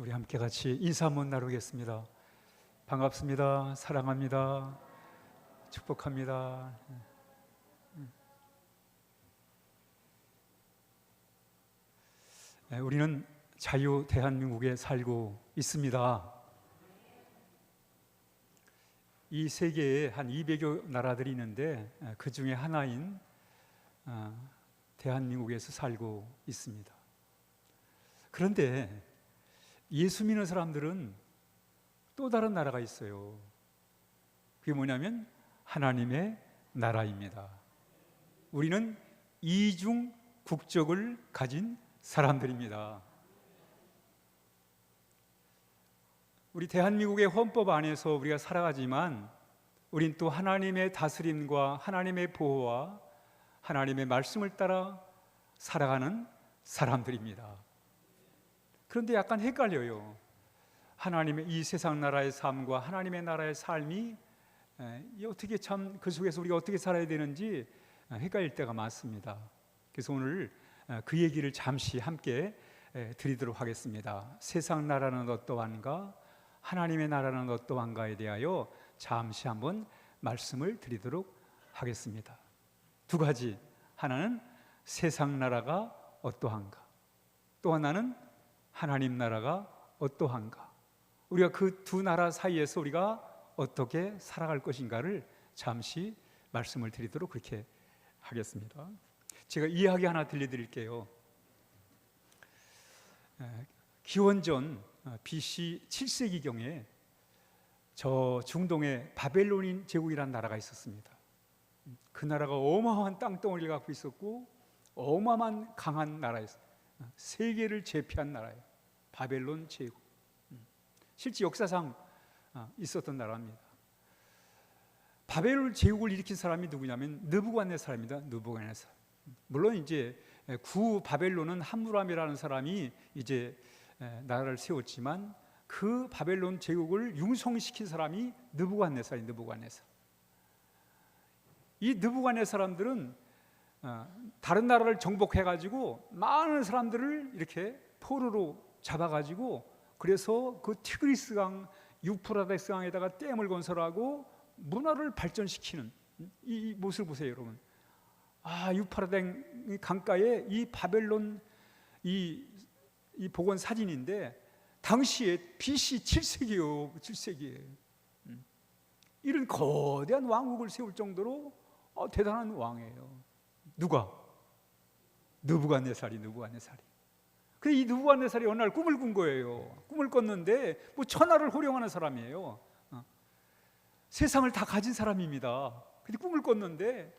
우리 함께 같이 인사 한번 나누겠습니다. 반갑습니다. 사랑합니다. 축복합니다. 우리는 자유 대한민국에 살고 있습니다. 이 세계에 한 200여 나라들이 있는데 그 중에 하나인 대한민국에서 살고 있습니다. 그런데 예수 믿는 사람들은 또 다른 나라가 있어요. 그게 뭐냐면 하나님의 나라입니다. 우리는 이중 국적을 가진 사람들입니다. 우리 대한민국의 헌법 안에서 우리가 살아가지만 우린 또 하나님의 다스림과 하나님의 보호와 하나님의 말씀을 따라 살아가는 사람들입니다. 그런데 약간 헷갈려요. 하나님의 이 세상 나라의 삶과 하나님의 나라의 삶이 어떻게 참 그 속에서 우리가 어떻게 살아야 되는지 헷갈릴 때가 많습니다. 그래서 오늘 그 얘기를 잠시 함께 드리도록 하겠습니다. 세상 나라는 어떠한가, 하나님의 나라는 어떠한가에 대하여 잠시 한번 말씀을 드리도록 하겠습니다. 두 가지, 하나는 세상 나라가 어떠한가, 또 하나는 하나님 나라가 어떠한가, 우리가 그 두 나라 사이에서 우리가 어떻게 살아갈 것인가를 잠시 말씀을 드리도록 그렇게 하겠습니다. 제가 이야기 하나 들려드릴게요. 기원전 BC 7세기경에 저 중동에 바벨론 제국이라는 나라가 있었습니다. 그 나라가 어마어마한 땅덩어리를 갖고 있었고 어마어마한 강한 나라였어요. 세계를 제패한 나라예요. 바벨론 제국. 실제 역사상 있었던 나라입니다. 바벨론 제국을 일으킨 사람이 누구냐면 느부갓네살입니다. 느부갓네살. 물론 이제 구 바벨론은 함무람이라는 사람이 이제 나라를 세웠지만 그 바벨론 제국을 융성시킨 사람이 느부갓네살이 느부갓네살. 이 느부갓네 사람들은 다른 나라를 정복해가지고 많은 사람들을 이렇게 포로로 잡아가지고 그래서 그 티그리스강, 유프라데스 강에다가 댐을 건설하고 문화를 발전시키는 이 모습을 보세요, 여러분. 유프라데스 강가에 이 바벨론 이 복원 사진인데 당시에 BC 7세기요, 7세기에 이런 거대한 왕국을 세울 정도로 대단한 왕이에요. 누가? 느부갓네살이. 그래서 이 느부갓네살이 어느 날 꿈을 꾼 거예요. 꿈을 꿨는데 뭐 천하를 호령하는 사람이에요. 세상을 다 가진 사람입니다. 근데 꿈을 꿨는데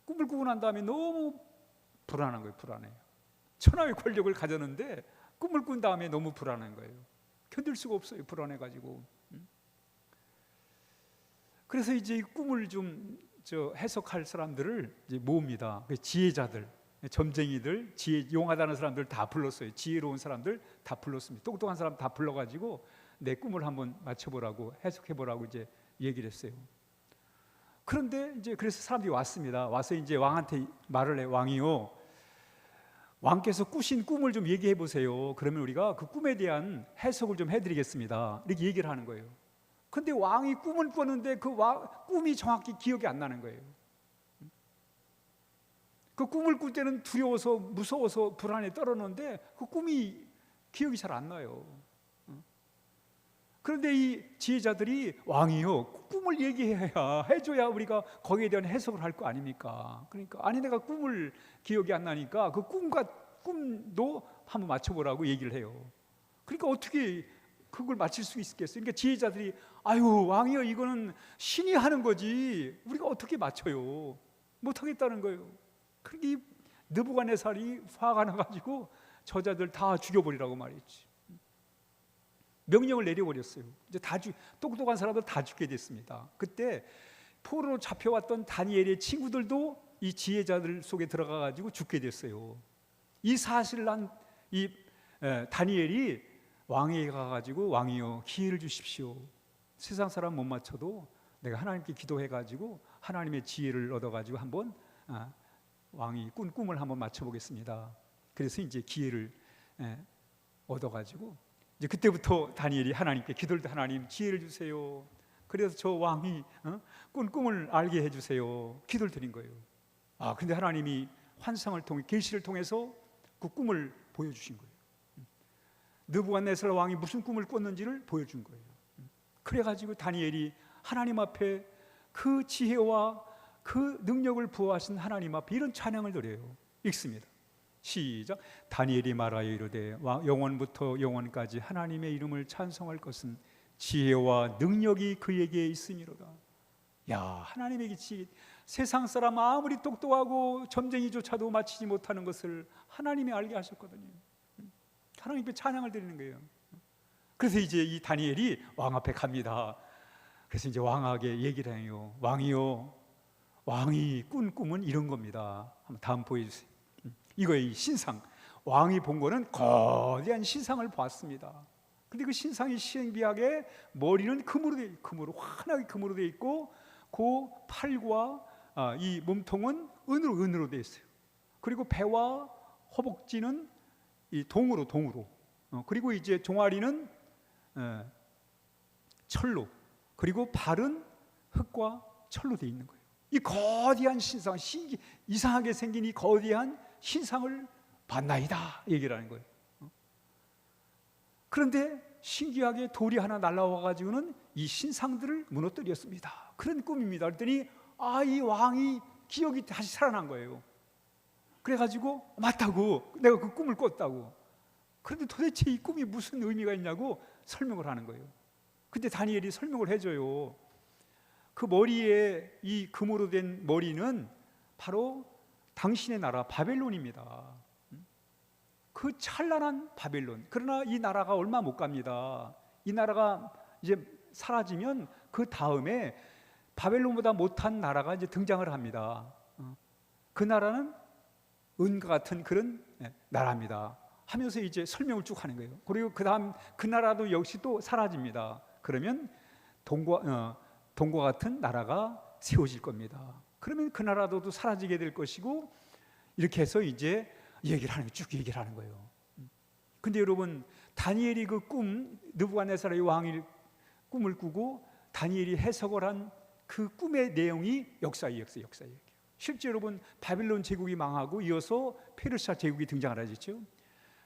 꿈을 꾸고 난 다음에 너무 불안한 거예요. 불안해요. 천하의 권력을 가졌는데 꿈을 꾼 다음에 너무 불안한 거예요. 견딜 수가 없어요. 불안해가지고. 그래서 이제 이 꿈을 좀 해석할 사람들을 이제 모읍니다. 지혜자들, 점쟁이들, 용하다는 사람들 다 불렀어요. 지혜로운 사람들 다 불렀습니다. 똑똑한 사람 다 불러가지고 내 꿈을 한번 맞춰보라고, 해석해보라고 이제 얘기를 했어요. 그런데 이제 그래서 사람들이 왔습니다. 와서 이제 왕한테 말을 해. 왕이요, 왕께서 꾸신 꿈을 좀 얘기해 보세요. 그러면 우리가 그 꿈에 대한 해석을 좀 해드리겠습니다. 이렇게 얘기를 하는 거예요. 근데 왕이 꿈을 꿨는데 그 꿈이 정확히 기억이 안 나는 거예요. 그 꿈을 꿀 때는 두려워서 무서워서 불안에 떨었는데 그 꿈이 기억이 잘 안 나요. 그런데 이 지혜자들이 왕이요, 꿈을 얘기해야 해줘야 우리가 거기에 대한 해석을 할 거 아닙니까? 그러니까 아니 내가 꿈을 기억이 안 나니까 그 꿈도 한번 맞춰보라고 얘기를 해요. 그러니까 어떻게 그걸 맞힐 수 있겠어요? 그러니까 지혜자들이 왕이요, 이거는 신이 하는 거지 우리가 어떻게 맞춰요? 못하겠다는 거예요. 그러니까 이 느부갓네살이 화가 나가지고 저자들 다 죽여버리라고 말했지. 명령을 내려버렸어요. 이제 똑똑한 사람들 다 죽게 됐습니다. 그때 포로로 잡혀왔던 다니엘의 친구들도 이 지혜자들 속에 들어가가지고 죽게 됐어요. 이 사실을 한 이 다니엘이 왕에게 가가지고 왕이요, 기회를 주십시오. 세상 사람 못 맞춰도 내가 하나님께 기도해가지고 하나님의 지혜를 얻어가지고 한번 왕이 꾼 꿈을 한번 맞춰보겠습니다. 그래서 이제 기회를 얻어가지고 이제 그때부터 다니엘이 하나님께 기도를 때 하나님 지혜를 주세요. 그래서 저 왕이 꾼 꿈을 알게 해주세요. 기도를 드린 거예요. 근데 하나님이 환상을 통해 계시를 통해서 그 꿈을 보여주신 거예요. 느부갓네살 왕이 무슨 꿈을 꿨는지를 보여준 거예요. 그래가지고 다니엘이 하나님 앞에 그 지혜와 그 능력을 부어하신 하나님 앞에 이런 찬양을 드려요. 읽습니다. 시작. 다니엘이 말하여 이르되 영원부터 영원까지 하나님의 이름을 찬송할 것은 지혜와 능력이 그에게 있음이로다. 야, 하나님에게 세상 사람 아무리 똑똑하고 점쟁이조차도 맞히지 못하는 것을 하나님이 알게 하셨거든요. 하나님께 찬양을 드리는 거예요. 그래서 이제 이 다니엘이 왕 앞에 갑니다. 그래서 이제 왕에게 얘기를 해요. 왕이요, 왕이 꾼 꿈은 이런 겁니다. 한번 다음 보여주세요. 이거의 신상, 왕이 본 거는 거대한 신상을 봤습니다. 근데 그 신상이 신비하게 머리는 금으로 환하게 금으로 돼 있고, 그 팔과 이 몸통은 은으로 돼 있어요. 그리고 배와 허벅지는 이 동으로 그리고 이제 종아리는 철로, 그리고 발은 흙과 철로 돼 있는 거예요. 이 거대한 신상, 이상하게 생긴 이 거대한 신상을 봤나이다 얘기를 하는 거예요. 그런데 신기하게 돌이 하나 날아와 가지고는 이 신상들을 무너뜨렸습니다. 그런 꿈입니다. 그랬더니 이 왕이 기억이 다시 살아난 거예요. 그래가지고 맞다고, 내가 그 꿈을 꿨다고. 그런데 도대체 이 꿈이 무슨 의미가 있냐고 설명을 하는 거예요. 근데 다니엘이 설명을 해줘요. 그 머리에 이 금으로 된 머리는 바로 당신의 나라 바벨론입니다. 그 찬란한 바벨론. 그러나 이 나라가 얼마 못 갑니다. 이 나라가 이제 사라지면 그 다음에 바벨론보다 못한 나라가 이제 등장을 합니다. 그 나라는 은과 같은 그런 나라입니다. 하면서 이제 설명을 쭉 하는 거예요. 그리고 그 다음 그 나라도 역시 또 사라집니다. 그러면 동과 같은 나라가 세워질 겁니다. 그러면 그 나라도 사라지게 될 것이고, 이렇게 해서 이제 쭉 얘기를 하는 거예요. 근데 여러분, 다니엘이 그 꿈, 느부갓네살의 왕이 꿈을 꾸고 다니엘이 해석을 한 그 꿈의 내용이 역사예요. 실제 여러분, 바빌론 제국이 망하고 이어서 페르시아 제국이 등장을 하죠.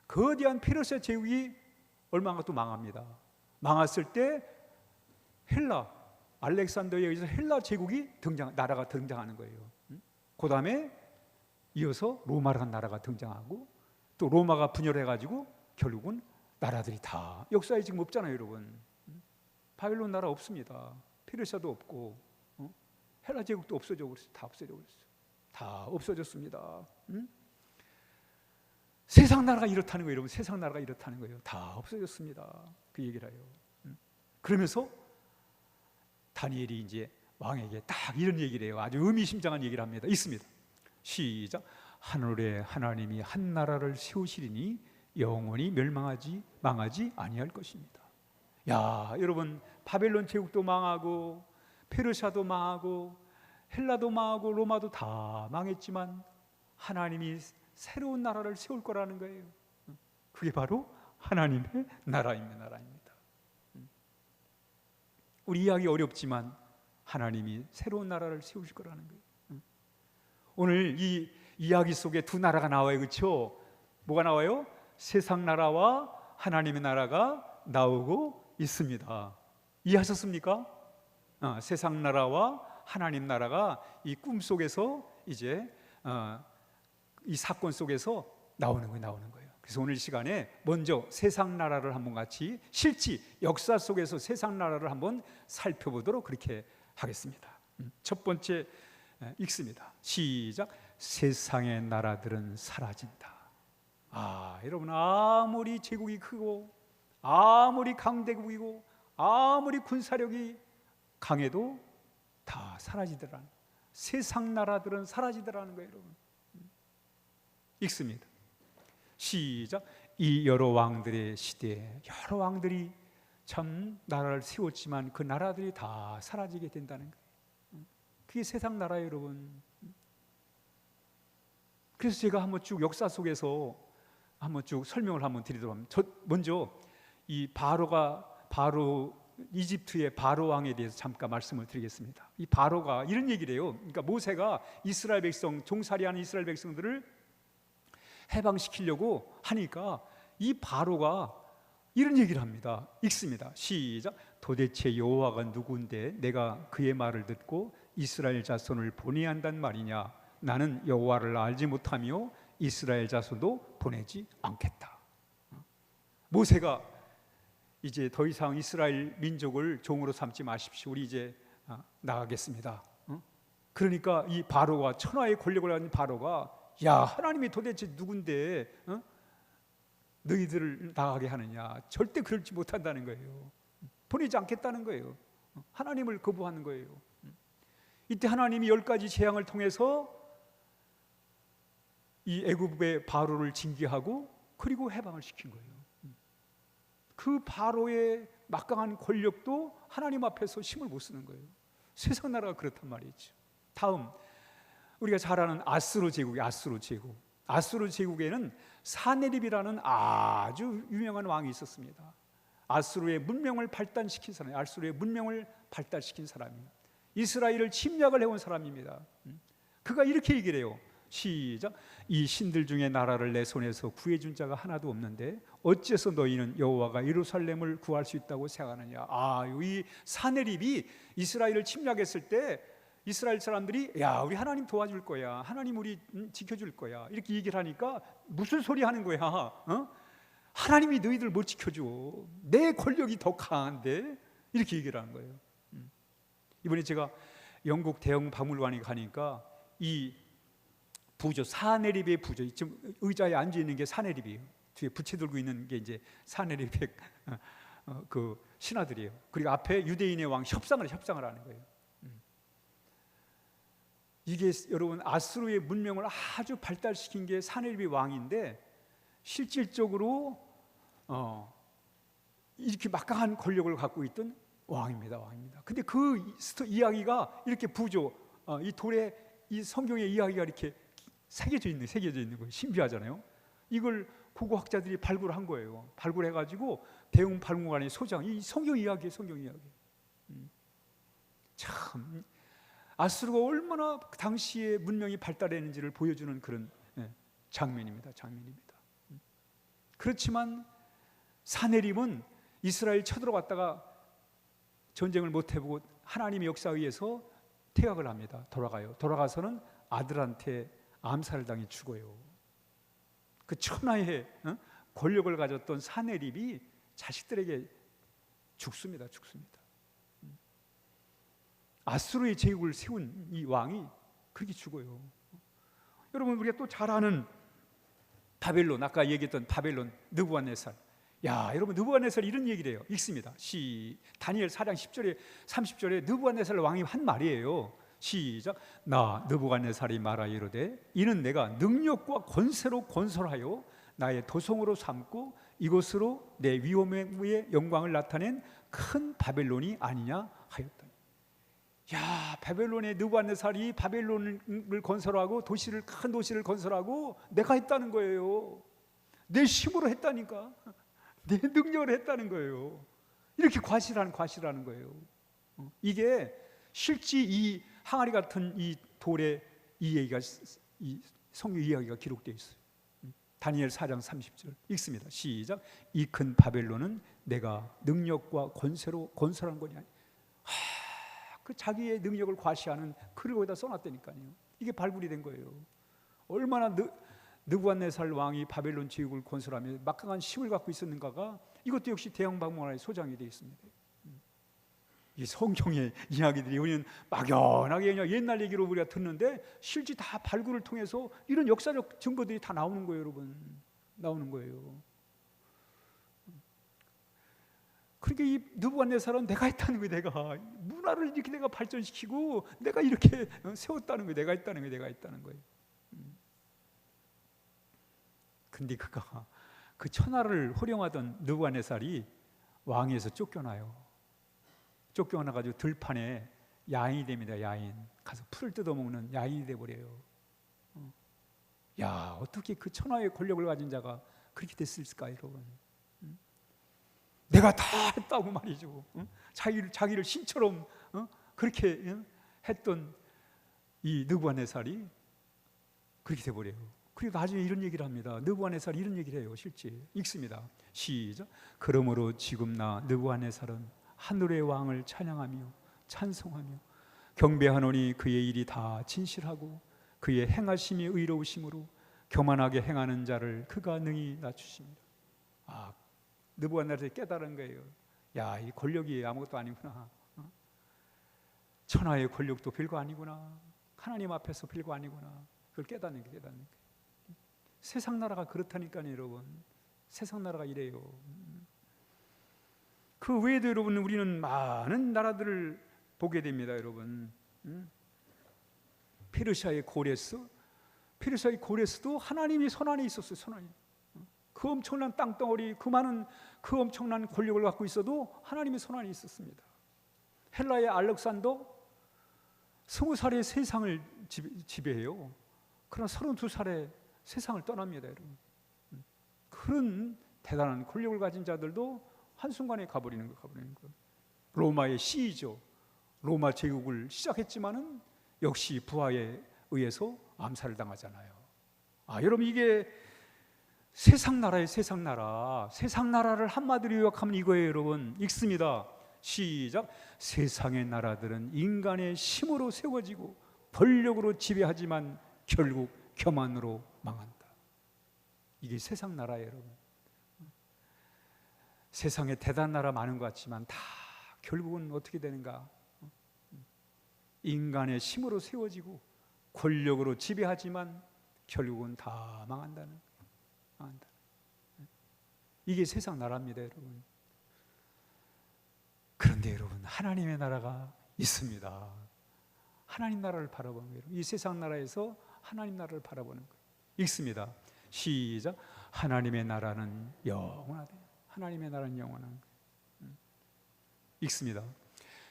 거대한 페르시아 제국이 얼마 안 가도 망합니다. 망했을 때 알렉산더에 의해서 헬라 제국이 나라가 등장하는 거예요. 그 다음에 이어서 로마라는 나라가 등장하고, 또 로마가 분열해가지고 결국은 나라들이 다 역사에 지금 없잖아요, 여러분. 바빌론 나라 없습니다. 페르시아도 없고, 헬라 제국도 없어져 버렸어요. 다 없어졌습니다. 세상 나라가 이렇다는 거예요, 여러분. 세상 나라가 이렇다는 거예요. 다 없어졌습니다. 그 얘기를 해요. 그러면서 다니엘이 이제 왕에게 딱 이런 얘기를 해요. 아주 의미심장한 얘기를 합니다. 있습니다. 시작. 하늘에 하나님이 한 나라를 세우시리니 영원히 망하지 아니할 것입니다. 야, 여러분, 바벨론 제국도 망하고 페르시아도 망하고 헬라도 망하고 로마도 다 망했지만 하나님이 새로운 나라를 세울 거라는 거예요. 그게 바로 하나님의 나라입니다. 우리 이야기 어렵지만 하나님이 새로운 나라를 세우실 거라는 거예요. 오늘 이 이야기 속에 두 나라가 나와요, 그렇죠? 뭐가 나와요? 세상 나라와 하나님의 나라가 나오고 있습니다. 이해하셨습니까? 세상 나라와 하나님 나라가 이 꿈 속에서 이제 이 사건 속에서 나오는 거예요. 그래서 오늘 시간에 먼저 세상 나라를 한번 같이 실제 역사 속에서 세상 나라를 한번 살펴보도록 그렇게 하겠습니다. 첫 번째 읽습니다. 시작. 세상의 나라들은 사라진다. 여러분, 아무리 제국이 크고 아무리 강대국이고 아무리 군사력이 강해도 다 사라지더라는, 세상 나라들은 사라지더라는 거예요, 여러분. 읽습니다. 시작. 이 여러 왕들의 시대에 여러 왕들이 참 나라를 세웠지만 그 나라들이 다 사라지게 된다는 거예요. 그게 세상 나라예요, 여러분. 그래서 제가 한번 쭉 역사 속에서 한번 쭉 설명을 한번 드리도록 합니다. 먼저 이 바로 이집트의 바로 왕에 대해서 잠깐 말씀을 드리겠습니다. 이 바로가 이런 얘기를 해요. 그러니까 모세가 이스라엘 백성, 종살이하는 이스라엘 백성들을 해방시키려고 하니까 이 바로가 이런 얘기를 합니다. 읽습니다. 시작. 도대체 여호와가 누구인데 내가 그의 말을 듣고 이스라엘 자손을 보내야 한단 말이냐. 나는 여호와를 알지 못하며 이스라엘 자손도 보내지 않겠다. 모세가 이제 더 이상 이스라엘 민족을 종으로 삼지 마십시오. 우리 이제 나가겠습니다. 그러니까 이 바로가, 천하의 권력을 가진 바로가, 야, 하나님이 도대체 누군데 너희들을 나가게 하느냐. 절대 그렇지 못한다는 거예요. 보내지 않겠다는 거예요. 하나님을 거부하는 거예요. 이때 하나님이 10가지 재앙을 통해서 이 애굽의 바로를 징계하고 그리고 해방을 시킨 거예요. 그 바로의 막강한 권력도 하나님 앞에서 힘을 못 쓰는 거예요. 세상 나라가 그렇단 말이죠. 다음, 우리가 잘 아는 아수르 제국이 아수르 제국에는 사네립이라는 아주 유명한 왕이 있었습니다. 아수르의 문명을 발달시킨 사람이에요. 아수르의 문명을 발달시킨 사람이에요. 이스라엘을 침략을 해온 사람입니다. 그가 이렇게 얘기를 해요. 시작. 이 신들 중에 나라를 내 손에서 구해준 자가 하나도 없는데 어째서 너희는 여호와가 예루살렘을 구할 수 있다고 생각하느냐. 이 사네립이 이스라엘을 침략했을 때 이스라엘 사람들이, 야, 우리 하나님 도와줄 거야, 하나님 우리 지켜줄 거야, 이렇게 얘기를 하니까 무슨 소리 하는 거야? 하나님이 너희들 못 지켜줘, 내 권력이 더 강한데, 이렇게 얘기를 하는 거예요. 이번에 제가 영국 대형 박물관에 가니까 이 부조, 사네립의 부조, 지금 의자에 앉아 있는 게 사네립이에요. 뒤에 부채 들고 있는 게 이제 사네립의 그 신하들이에요. 그리고 앞에 유대인의 왕 협상을 하는 거예요. 이게 여러분, 아수르의 문명을 아주 발달시킨 게 사네립의 왕인데, 실질적으로 이렇게 막강한 권력을 갖고 있던 왕입니다. 근데 그 이야기가 이렇게 부조, 이 돌에 이 성경의 이야기가 이렇게 새겨져 있는 거예요. 신비하잖아요. 이걸 고고학자들이 발굴한 거예요. 발굴해가지고 대웅 박물관의 소장, 이 성경 이야기예요. 성경 이야기. 참 아수르가 얼마나 당시에 문명이 발달했는지를 보여주는 그런 장면입니다. 그렇지만 사네립은 이스라엘 쳐들어갔다가 전쟁을 못 해보고 하나님의 역사에 의해서 퇴각을 합니다. 돌아가서는 아들한테 암살을 당해 죽어요. 그 천하의 권력을 가졌던 사네립이 자식들에게 죽습니다. 아수르의 제국을 세운 이 왕이 그렇게 죽어요. 여러분, 우리가 또 잘 아는 바벨론, 아까 얘기했던 바벨론 느부갓네살. 야, 여러분, 느부갓네살이 이런 얘기를 해요. 읽습니다. 다니엘 4장 10절에 30절에 느부갓네살 왕이 한 말이에요. 시작. 나 느부갓네살이 말하 이르되 이는 내가 능력과 권세로 건설하여 나의 도성으로 삼고 이곳으로 내 위엄의 영광을 나타낸 큰 바벨론이 아니냐 하였다. 야, 바벨론의 느부갓네살이 바벨론을 건설하고 큰 도시를 건설하고 내가 했다는 거예요. 내 힘으로 했다니까. 내 능력으로 했다는 거예요. 이렇게 과시라는 거예요. 이게 실제 이 항아리 같은 이 돌에 이 얘기가, 이 성경 이야기가 기록되어 있어요. 다니엘 4장 30절 읽습니다. 시작. 이 큰 바벨론은 내가 능력과 권세로 건설한 거냐. 그 자기의 능력을 과시하는 글을 거기다 써놨다니까요. 이게 발굴이 된 거예요. 얼마나 느부갓네살 왕이 바벨론 제국을 건설하며 막강한 힘을 갖고 있었는가가 이것도 역시 대형 박물관의 소장이 되어 있습니다. 이 성경의 이야기들이 우리는 막연하게 그냥 옛날 얘기로 우리가 듣는데 실제 다 발굴을 통해서 이런 역사적 증거들이 다 나오는 거예요, 여러분. 나오는 거예요. 그러니까 이 느부갓네살은 내가 했다는 거예요. 내가 문화를 이렇게 내가 발전시키고 내가 이렇게 세웠다는 거예요. 내가 했다는 거예요. 근데 그가 그 천하를 호령하던 느부갓네살이 왕위에서 쫓겨나요. 쫓겨나가지고 들판에 야인이 됩니다. 야인. 가서 풀을 뜯어먹는 야인이 돼버려요. 야, 어떻게 그 천하의 권력을 가진 자가 그렇게 됐을까, 여러분. 내가 다 했다고 말이죠. 자기를 신처럼 그렇게 했던 이 느부갓네살이 그렇게 돼버려요. 그리고 나중에 이런 얘기를 합니다. 느부갓네살이 이런 얘기를 해요. 실제 읽습니다. 시작. 그러므로 지금 나 느부갓네살은 하늘의 왕을 찬양하며 찬송하며 경배하노니 그의 일이 다 진실하고 그의 행하심이 의로우심으로 교만하게 행하는 자를 그가 능히 낮추십니다. 느부갓네살이 깨달은 거예요. 야, 이 권력이 아무것도 아니구나. 천하의 권력도 별거 아니구나. 하나님 앞에서 별거 아니구나. 그걸 깨닫는 게. 세상 나라가 그렇다니까요, 여러분. 세상 나라가 이래요. 그 외에도 여러분, 우리는 많은 나라들을 보게 됩니다, 여러분. 페르시아의 고레스도 하나님이 손안에 있었어요. 손안에. 그 엄청난 땅덩어리, 그 엄청난 권력을 갖고 있어도 하나님의 손안에 있었습니다. 헬라의 알렉산더 20살에 세상을 지배해요. 그러나 32살에 세상을 떠납니다, 여러분. 그런 대단한 권력을 가진 자들도 한순간에 가버리는 거예요. 로마의 시이죠. 로마 제국을 시작했지만은 역시 부하에 의해서 암살을 당하잖아요. 여러분, 이게 세상 나라예요. 세상 나라를 한마디로 요약하면 이거예요, 여러분. 읽습니다. 시작. 세상의 나라들은 인간의 힘으로 세워지고 권력으로 지배하지만 결국 교만으로 망한다. 이게 세상 나라예요, 여러분. 세상에 대단한 나라 많은 것 같지만 다 결국은 어떻게 되는가? 인간의 힘으로 세워지고 권력으로 지배하지만 결국은 다 망한다. 이게 세상 나라입니다, 여러분. 그런데 여러분, 하나님의 나라가 있습니다. 하나님 나라를 바라보는 거예요. 이 세상 나라에서 하나님 나라를 바라보는 거예요. 읽습니다. 시작. 하나님의 나라는 영원하다. 하나님의 나라는 영원한 거예요. 읽습니다.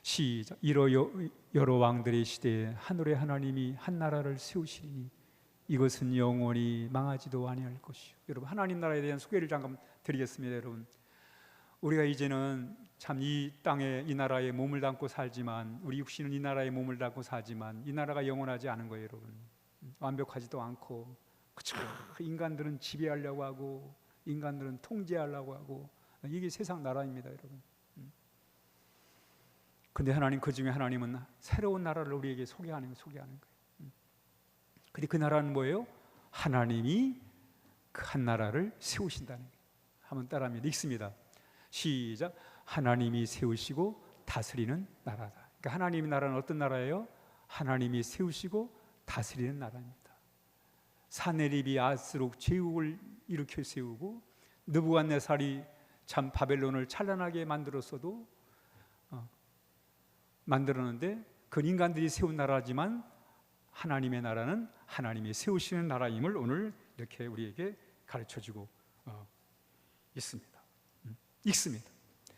시작. 이러 여러 왕들의 시대에 하늘의 하나님이 한 나라를 세우시리니 이것은 영원히 망하지도 아니할 것이요. 여러분, 하나님 나라에 대한 소개를 잠깐 드리겠습니다. 여러분, 우리가 이제는 참 이 땅에, 이 나라에 몸을 담고 살지만, 우리 육신은 이 나라에 몸을 담고 살지만 이 나라가 영원하지 않은 거예요, 여러분. 완벽하지도 않고, 그쵸? 인간들은 지배하려고 하고, 인간들은 통제하려고 하고, 이게 세상 나라입니다, 여러분. 근데 하나님, 그 중에 하나님은 새로운 나라를 우리에게 소개하는 거예요. 근데 그 나라는 뭐예요? 하나님이 그 한 나라를 세우신다는 거예요. 한번 따라합니다. 읽습니다. 시작. 하나님이 세우시고 다스리는 나라다. 그러니까 하나님의 나라는 어떤 나라예요? 하나님이 세우시고 다스리는 나라입니다. 사네립이 아스록 제국을 일으켜 세우고 느부갓네살이 참 바벨론을 찬란하게 만들었는데 그건 인간들이 세운 나라지만 하나님의 나라는 하나님이 세우시는 나라임을 오늘 이렇게 우리에게 가르쳐주고 있습니다. 읽습니다.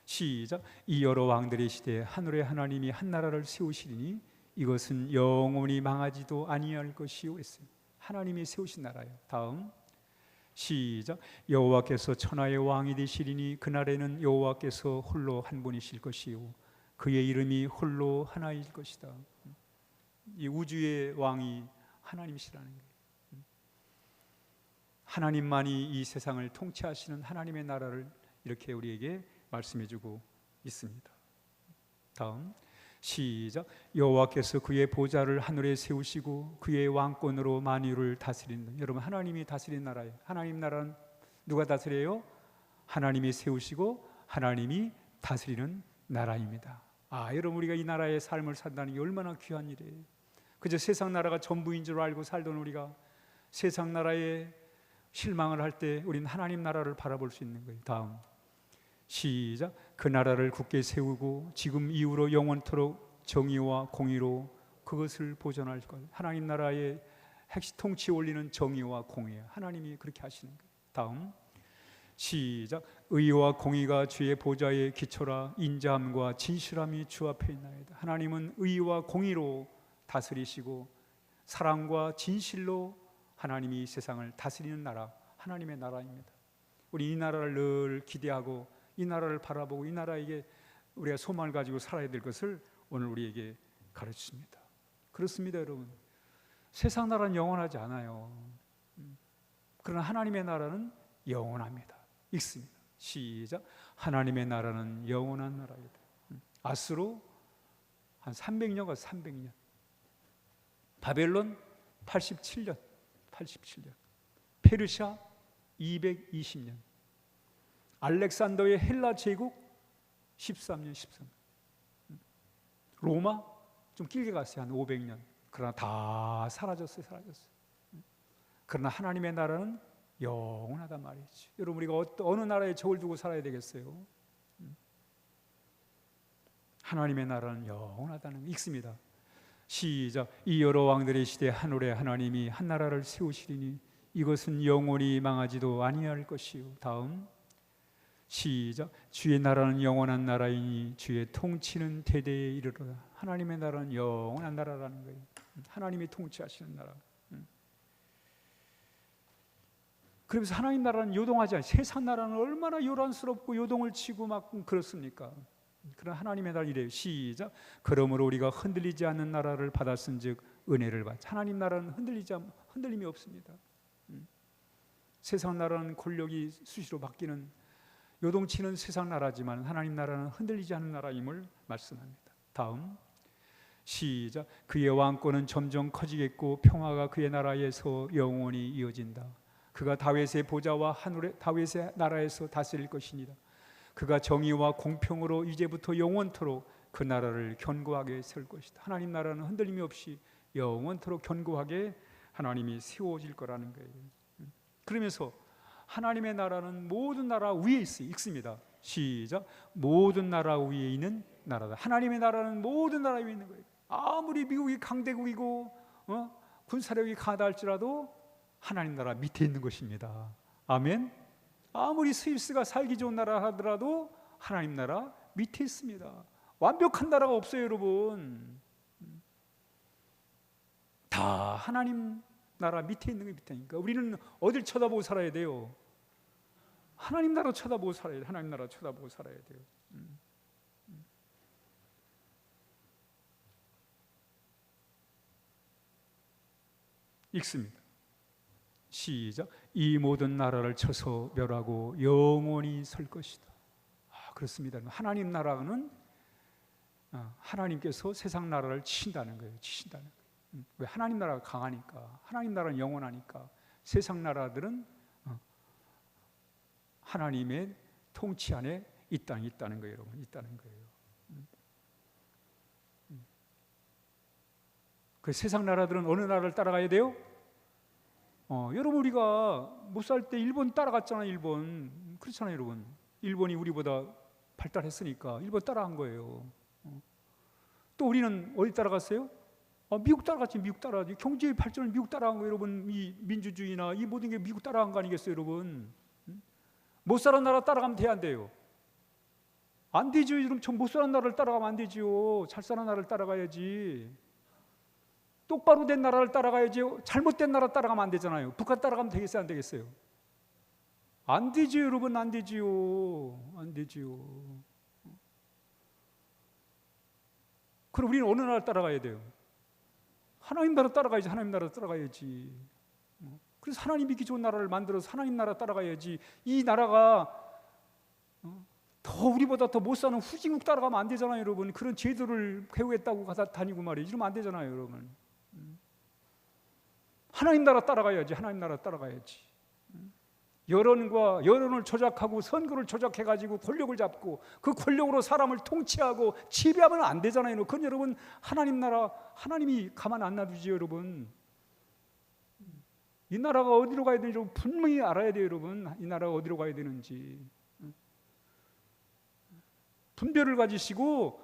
시작. 이 여러 왕들의 시대에 하늘의 하나님이 한 나라를 세우시리니 이것은 영원히 망하지도 아니할 것이요. 했습니다. 하나님이 세우신 나라예요. 다음. 시작. 여호와께서 천하의 왕이 되시리니 그날에는 여호와께서 홀로 한 분이실 것이요 그의 이름이 홀로 하나일 것이다. 이 우주의 왕이 하나님이시라는 거예요. 하나님만이 이 세상을 통치하시는 하나님의 나라를 이렇게 우리에게 말씀해주고 있습니다. 다음. 시작. 여호와께서 그의 보좌를 하늘에 세우시고 그의 왕권으로 만유를 다스린다. 여러분, 하나님이 다스리는 나라예요. 하나님 나라는 누가 다스려요? 하나님이 세우시고 하나님이 다스리는 나라입니다. 여러분, 우리가 이 나라의 삶을 산다는 게 얼마나 귀한 일이에요. 그저 세상 나라가 전부인 줄 알고 살던 우리가 세상 나라에 실망을 할 때 우리는 하나님 나라를 바라볼 수 있는 거예요. 다음. 시작. 그 나라를 굳게 세우고 지금 이후로 영원토록 정의와 공의로 그것을 보존할 것. 하나님 나라의 핵심 통치 원리는 정의와 공의예요. 하나님이 그렇게 하시는 거예요. 다음. 시작. 의와 공의가 주의 보좌의 기초라 인자함과 진실함이 주 앞에 있나이다. 하나님은 의와 공의로 다스리시고 사랑과 진실로 하나님이 세상을 다스리는 나라, 하나님의 나라입니다. 우리 이 나라를 늘 기대하고 이 나라를 바라보고 이 나라에게 우리가 소망을 가지고 살아야 될 것을 오늘 우리에게 가르칩니다. 그렇습니다, 여러분. 세상 나라는 영원하지 않아요. 그러나 하나님의 나라는 영원합니다. 읽습니다. 시작. 하나님의 나라는 영원한 나라이다. 아스로 한 300년 가 300년. 바벨론 87년. 페르시아 220년. 알렉산더의 헬라 제국 13년. 로마 좀 길게 갔어요. 한 500년. 그러나 다 사라졌어요. 그러나 하나님의 나라는 영원하단 말이지. 여러분, 우리가 어느 나라에 저울 두고 살아야 되겠어요? 하나님의 나라는 영원하다는 거 읽습니다. 시작. 이 여러 왕들의 시대 하늘에 하나님이 한 나라를 세우시리니 이것은 영원히 망하지도 아니할 것이요. 다음 시작. 주의 나라는 영원한 나라이니 주의 통치는 대대에 이르러다. 하나님의 나라는 영원한 나라라는 거예요. 하나님이 통치하시는 나라. 그러면서 하나님 나라는 요동하지 않아요. 세상 나라는 얼마나 요란스럽고 요동을 치고 막 그렇습니까? 그런 하나님의 나라 이래요. 시작. 그러므로 우리가 흔들리지 않는 나라를 받았은즉 은혜를 받자. 하나님 나라는 흔들림이 없습니다. 세상 나라는 권력이 수시로 바뀌는 요동치는 세상 나라지만 하나님 나라는 흔들리지 않는 나라임을 말씀합니다. 다음 시작. 그의 왕권은 점점 커지겠고 평화가 그의 나라에서 영원히 이어진다. 그가 다윗의 보좌와 다윗의 나라에서 다스릴 것이니라. 그가 정의와 공평으로 이제부터 영원토록 그 나라를 견고하게 세울 것이다. 하나님 나라는 흔들림이 없이 영원토록 견고하게 하나님이 세워질 거라는 거예요. 그러면서 하나님의 나라는 모든 나라 위에 있어요. 읽습니다. 시작. 모든 나라 위에 있는 나라다. 하나님의 나라는 모든 나라 위에 있는 거예요. 아무리 미국이 강대국이고 군사력이 강하다 할지라도 하나님 나라 밑에 있는 것입니다. 아멘. 아무리 스위스가 살기 좋은 나라 하더라도 하나님 나라 밑에 있습니다. 완벽한 나라가 없어요, 여러분. 다 하나님 나라 밑에 있는 게 밑에니까 우리는 어딜 쳐다보고 살아야 돼요? 하나님 나라 쳐다보고 살아야 돼요. 하나님 나라 쳐다보고 살아야 돼요. 읽습니다. 시작. 이 모든 나라를 쳐서 멸하고 영원히 설 것이다. 그렇습니다. 하나님 나라는 하나님께서 세상 나라를 치신다는 거예요. 왜? 하나님 나라가 강하니까. 하나님 나라는 영원하니까. 세상 나라들은 하나님의 통치 안에 있다는 거예요, 여러분. 있다는 거예요. 그 세상 나라들은 어느 나라를 따라가야 돼요? 여러분, 우리가 못 살 때 일본 따라갔잖아요. 일본. 그렇잖아요, 여러분. 일본이 우리보다 발달했으니까 일본 따라간 거예요. 또 우리는 어디 따라갔어요? 미국 따라갔지. 미국 따라가지. 경제의 발전을 미국 따라간 거예요, 여러분. 이 민주주의나 이 모든 게 미국 따라간 거 아니겠어요, 여러분? 못 사는 나라 따라가면 돼, 안 돼요? 안 되죠. 여러분, 못 사는 나라를 따라가면 안 되죠. 잘 사는 나라를 따라가야지. 똑바로 된 나라를 따라가야지. 잘못된 나라 따라가면 안 되잖아요. 북한 따라가면 되겠어요, 안 되겠어요? 안 되죠, 여러분. 안 되지요. 그럼 우리는 어느 나라를 따라가야 돼요? 하나님 나라 따라가야지. 하나님 나라 따라가야지. 그래서 하나님 믿기 좋은 나라를 만들어서 하나님 나라 따라가야지. 이 나라가 더 우리보다 더 못 사는 후진국 따라가면 안 되잖아요, 여러분. 그런 제도를 배우겠다고 가다 다니고 말이에요. 이러면 안 되잖아요, 여러분. 하나님 나라 따라가야지. 하나님 나라 따라가야지. 여론을 조작하고 선거를 조작해가지고 권력을 잡고 그 권력으로 사람을 통치하고 지배하면 안 되잖아요. 그건 여러분 하나님 나라, 하나님이 가만 안 놔두지, 여러분. 이 나라가 어디로 가야 되는지 분명히 알아야 돼요, 여러분. 이 나라가 어디로 가야 되는지 분별을 가지시고,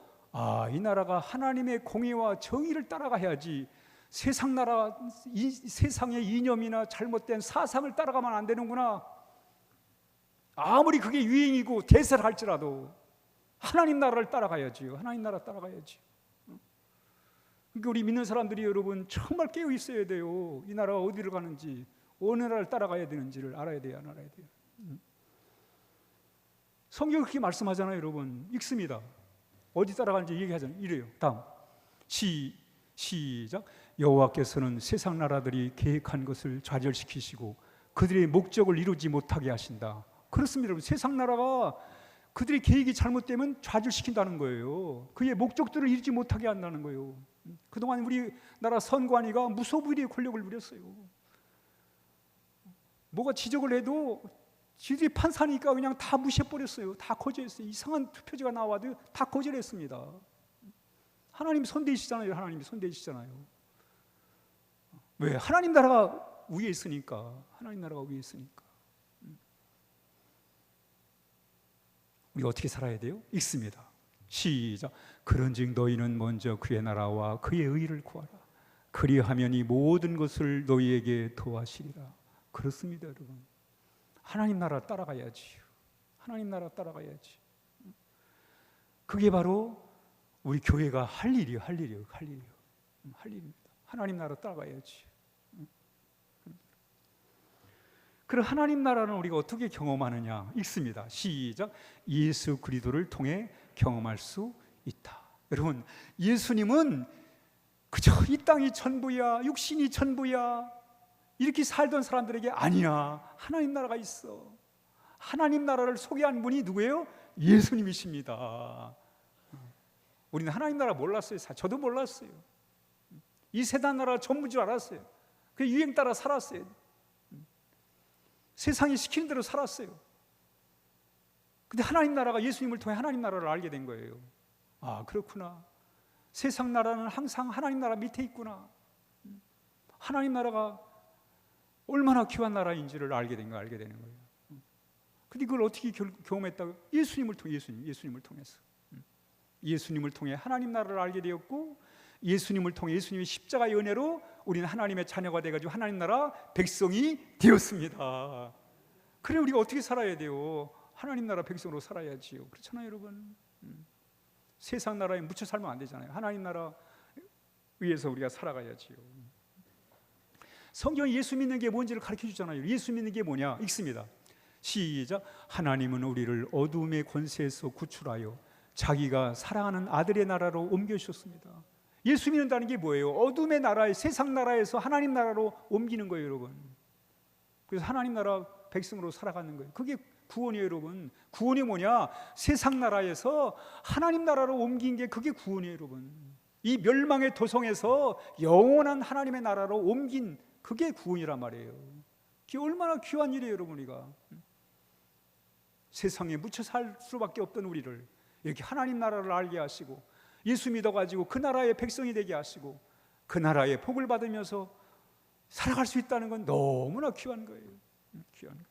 이 나라가 하나님의 공의와 정의를 따라가야지. 세상의 이념이나 잘못된 사상을 따라가면 안 되는구나. 아무리 그게 유행이고 대세를 할지라도 하나님 나라를 따라가야지요. 하나님 나라 따라가야지. 그러니까 우리 믿는 사람들이 여러분 정말 깨어 있어야 돼요. 이 나라가 어디로 가는지, 어느 나라를 따라가야 되는지를 알아야 돼요, 안 알아야 돼요. 성경이 그렇게 말씀하잖아요, 여러분. 읽습니다. 어디 따라가는지 얘기하잖아요. 이래요. 다음 시작. 여호와께서는 세상 나라들이 계획한 것을 좌절시키시고 그들의 목적을 이루지 못하게 하신다. 그렇습니다, 여러분. 세상 나라가 그들의 계획이 잘못되면 좌절시킨다는 거예요. 그의 목적들을 이루지 못하게 한다는 거예요. 그동안 우리나라 선관위가 무소불위의 권력을 누렸어요. 뭐가 지적을 해도 지들이 판사니까 그냥 다 무시해버렸어요. 다 거절했어요. 이상한 투표지가 나와도 다 거절했습니다. 하나님 손대시잖아요. 하나님이 손대시잖아요. 왜? 하나님 나라가 위에 있으니까. 하나님 나라가 위에 있으니까. 우리가 어떻게 살아야 돼요? 읽습니다. 시작. 그런즉 너희는 먼저 그의 나라와 그의 의를 구하라. 그리하면 이 모든 것을 너희에게 더하시리라. 그렇습니다, 여러분. 하나님 나라 따라가야지. 하나님 나라 따라가야지. 그게 바로 우리 교회가 할 일이에요. 할 일입니다. 하나님 나라 따라가야지. 그럼 하나님 나라는 우리가 어떻게 경험하느냐? 읽습니다. 시작. 예수 그리스도를 통해 경험할 수 있다. 여러분, 예수님은 그저 이 땅이 전부야, 육신이 전부야, 이렇게 살던 사람들에게 아니야, 하나님 나라가 있어. 하나님 나라를 소개한 분이 누구예요? 예수님이십니다. 우리는 하나님 나라 몰랐어요. 저도 몰랐어요. 이 세상 나라 전부인 줄 알았어요. 그 유행 따라 살았어요. 세상이 시키는 대로 살았어요. 근데 하나님 나라가, 예수님을 통해 하나님 나라를 알게 된 거예요. 아, 그렇구나. 세상 나라는 항상 하나님 나라 밑에 있구나. 하나님 나라가 얼마나 귀한 나라인지를 알게 되는 거예요. 근데 그걸 어떻게 경험했다고? 예수님을 통해서. 예수님을 통해 하나님 나라를 알게 되었고, 예수님을 통해 예수님의 십자가의 은혜로 우리는 하나님의 자녀가 돼가지고 하나님 나라 백성이 되었습니다. 그래, 우리가 어떻게 살아야 돼요? 하나님 나라 백성으로 살아야지요. 그렇잖아요, 여러분. 세상 나라에 묻혀 살면 안 되잖아요. 하나님 나라 위에서 우리가 살아가야지요. 성경이 예수 믿는 게 뭔지를 가르쳐 주잖아요. 예수 믿는 게 뭐냐? 읽습니다. 시작. 하나님은 우리를 어둠의 권세에서 구출하여 자기가 사랑하는 아들의 나라로 옮겨주셨습니다. 예수 믿는다는 게 뭐예요? 어둠의 나라에, 세상 나라에서 하나님 나라로 옮기는 거예요, 여러분. 그래서 하나님 나라 백성으로 살아가는 거예요. 그게 구원이에요, 여러분. 구원이 뭐냐? 세상 나라에서 하나님 나라로 옮긴 게 그게 구원이에요, 여러분. 이 멸망의 도성에서 영원한 하나님의 나라로 옮긴 그게 구원이란 말이에요. 그게 얼마나 귀한 일이에요, 여러분. 우리가 세상에 묻혀 살 수밖에 없던 우리를 이렇게 하나님 나라를 알게 하시고, 예수 믿어가지고 그 나라의 백성이 되게 하시고, 그 나라의 복을 받으면서 살아갈 수 있다는 건 너무나 귀한 거예요. 귀한 거.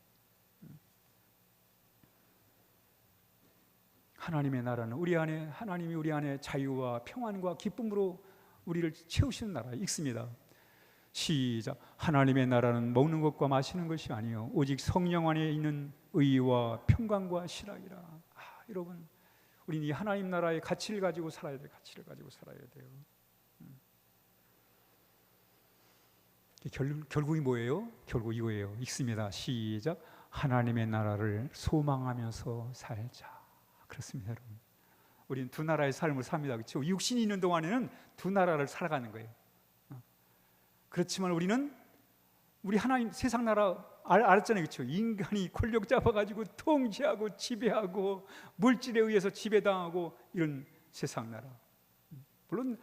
하나님의 나라는 하나님이 우리 안에 자유와 평안과 기쁨으로 우리를 채우시는 나라. 읽습니다. 시작. 하나님의 나라는 먹는 것과 마시는 것이 아니요 오직 성령 안에 있는 의와 평강과 실학이라. 여러분, 우리는 이 하나님 나라의 가치를 가지고 살아야 돼요. 가치를 가지고 살아야 돼요. 결국이 뭐예요? 결국 이거예요. 읽습니다. 시작. 하나님의 나라를 소망하면서 살자. 그렇습니다, 여러분. 우리는 두 나라의 삶을 삽니다. 그렇죠? 육신이 있는 동안에는 두 나라를 살아가는 거예요. 그렇지만 우리 하나님 세상 나라 알았잖아요, 그렇죠? 인간이 권력 잡아가지고 통치하고 지배하고 물질에 의해서 지배당하고 이런 세상 나라. 물론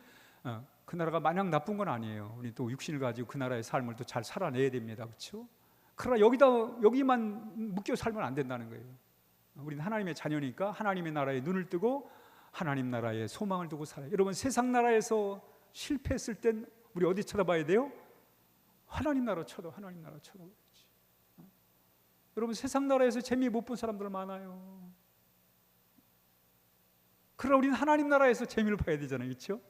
그 나라가 마냥 나쁜 건 아니에요. 우리 또 육신을 가지고 그 나라의 삶을 또 잘 살아내야 됩니다, 그렇죠? 그러나 여기만 묶여 살면 안 된다는 거예요. 우리는 하나님의 자녀니까 하나님의 나라에 눈을 뜨고 하나님 나라에 소망을 두고 살아요. 여러분, 세상 나라에서 실패했을 땐 우리 어디 쳐다봐야 돼요? 하나님 나라 쳐다봐야지. 여러분, 세상 나라에서 재미 못 본 사람들 많아요. 그러나 우리는 하나님 나라에서 재미를 봐야 되잖아요, 그렇죠?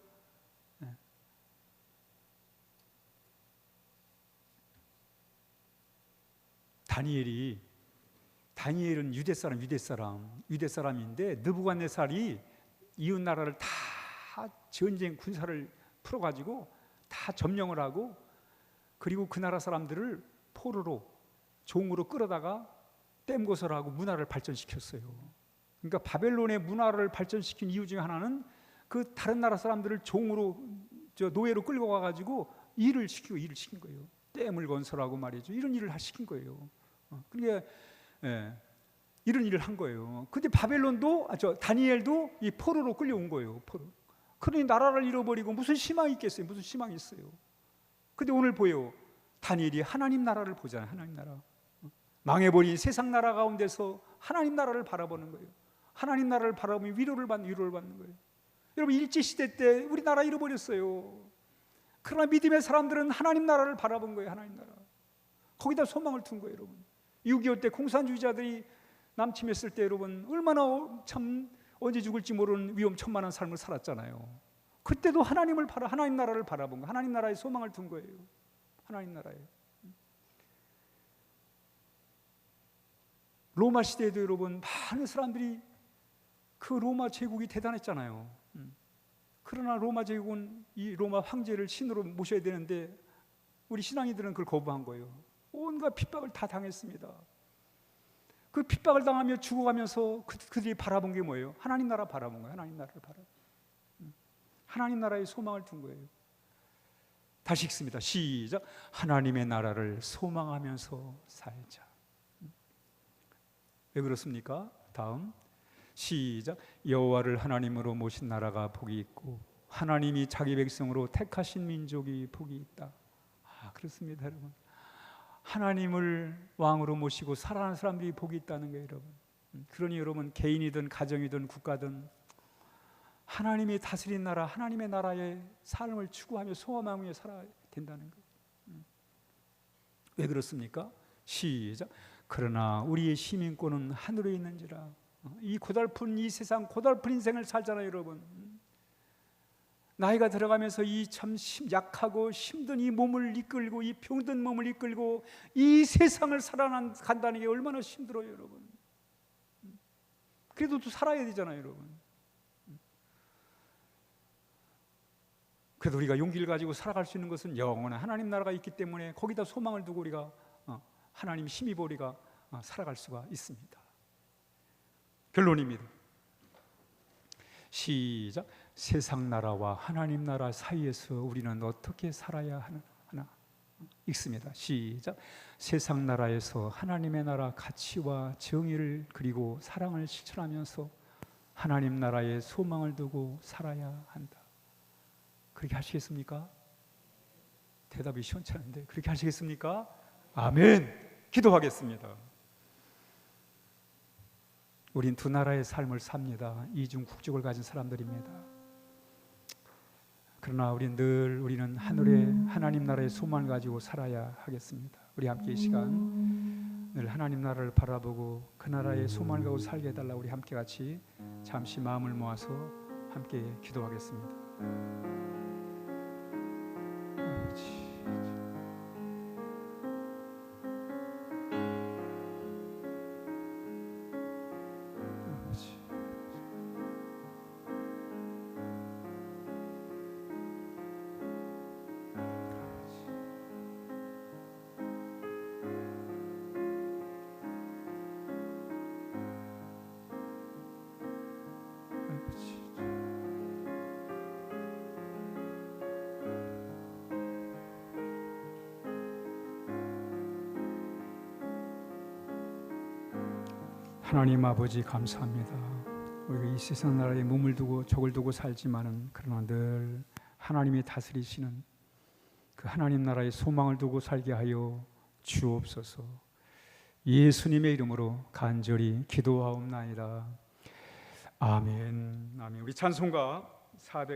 다니엘은 유대 사람인데 느부갓네살이 이웃 나라를 다 전쟁 군사를 풀어가지고 다 점령을 하고, 그리고 그 나라 사람들을 포로로 종으로 끌어다가 땜고설하고 문화를 발전시켰어요. 그러니까 바벨론의 문화를 발전시킨 이유 중에 하나는 그 다른 나라 사람들을 종으로 노예로 끌고 가가지고 일을 시킨 거예요. 댐을 건설하고 말이죠. 이런 일을 시킨 거예요. 그러니까 이런 일을 한 거예요. 근데 바벨론도 다니엘도 이 포로로 끌려온 거예요. 포로. 그러니 나라를 잃어버리고 무슨 희망이 있겠어요? 무슨 희망이 있어요? 근데 오늘 보여. 다니엘이 하나님 나라를 보잖아요. 하나님 나라. 망해버린 세상 나라 가운데서 하나님 나라를 바라보는 거예요. 하나님 나라를 바라보면 위로를 받는 거예요. 여러분, 일제시대 때 우리나라 잃어버렸어요. 그러나 믿음의 사람들은 하나님 나라를 바라본 거예요. 하나님 나라. 거기다 소망을 둔 거예요. 여러분, 6.25 때 공산주의자들이 남침했을 때 여러분 얼마나 참 언제 죽을지 모르는 위험천만한 삶을 살았잖아요. 그때도 하나님 나라를 바라본 거예요. 하나님 나라에 소망을 둔 거예요. 하나님 나라에. 로마 시대에도 여러분 많은 사람들이 그 로마 제국이 대단했잖아요. 그러나 로마 제국은 이 로마 황제를 신으로 모셔야 되는데 우리 신앙이들은 그걸 거부한 거예요. 온갖 핍박을 다 당했습니다. 그 핍박을 당하며 죽어가면서 그들이 바라본 게 뭐예요? 하나님 나라 바라본 거예요. 하나님 나라를 하나님 나라에 소망을 둔 거예요. 다시 읽습니다. 시작. 하나님의 나라를 소망하면서 살자. 왜 그렇습니까? 다음 시작. 여호와를 하나님으로 모신 나라가 복이 있고 하나님이 자기 백성으로 택하신 민족이 복이 있다. 그렇습니다, 여러분. 하나님을 왕으로 모시고 살아가는 사람들이 복이 있다는 거예요, 여러분. 그러니 여러분, 개인이든 가정이든 국가든 하나님이 다스린 나라, 하나님의 나라의 삶을 추구하며 소망하며 살아야 된다는 거예요. 왜 그렇습니까? 시작. 그러나 우리의 시민권은 하늘에 있는지라. 이 고달픈 이 세상 고달픈 인생을 살잖아요, 여러분. 나이가 들어가면서 이 참 약하고 힘든 이 몸을 이끌고 이 병든 몸을 이끌고 이 세상을 살아간다는 게 얼마나 힘들어요, 여러분. 그래도 또 살아야 되잖아요, 여러분. 그래도 우리가 용기를 가지고 살아갈 수 있는 것은 영원한 하나님 나라가 있기 때문에 거기다 소망을 두고 우리가 하나님 힘입어 우리가 살아갈 수가 있습니다. 결론입니다. 시작. 세상 나라와 하나님 나라 사이에서 우리는 어떻게 살아야 하나? 읽습니다. 시작. 세상 나라에서 하나님의 나라 가치와 정의를 그리고 사랑을 실천하면서 하나님 나라에 소망을 두고 살아야 한다. 그렇게 하시겠습니까? 대답이 시원찮은데 그렇게 하시겠습니까? 아멘. 기도하겠습니다. 우린 두 나라의 삶을 삽니다. 이중 국적을 가진 사람들입니다. 그러나 우리는 하늘의 하나님 나라의 소망을 가지고 살아야 하겠습니다. 우리 함께 이 시간 늘 하나님 나라를 바라보고 그 나라의 소망을 가지고 살게 해달라. 우리 함께 같이 잠시 마음을 모아서 함께 기도하겠습니다. 하나님 아버지 감사합니다. 우리가 이 세상 나라에 몸을 두고 적을 두고 살지만은 그러나 늘 하나님이 다스리시는 그 하나님 나라의 소망을 두고 살게 하여 주옵소서. 예수님의 이름으로 간절히 기도하옵나이다. 아멘. 아멘. 우리 찬송가 400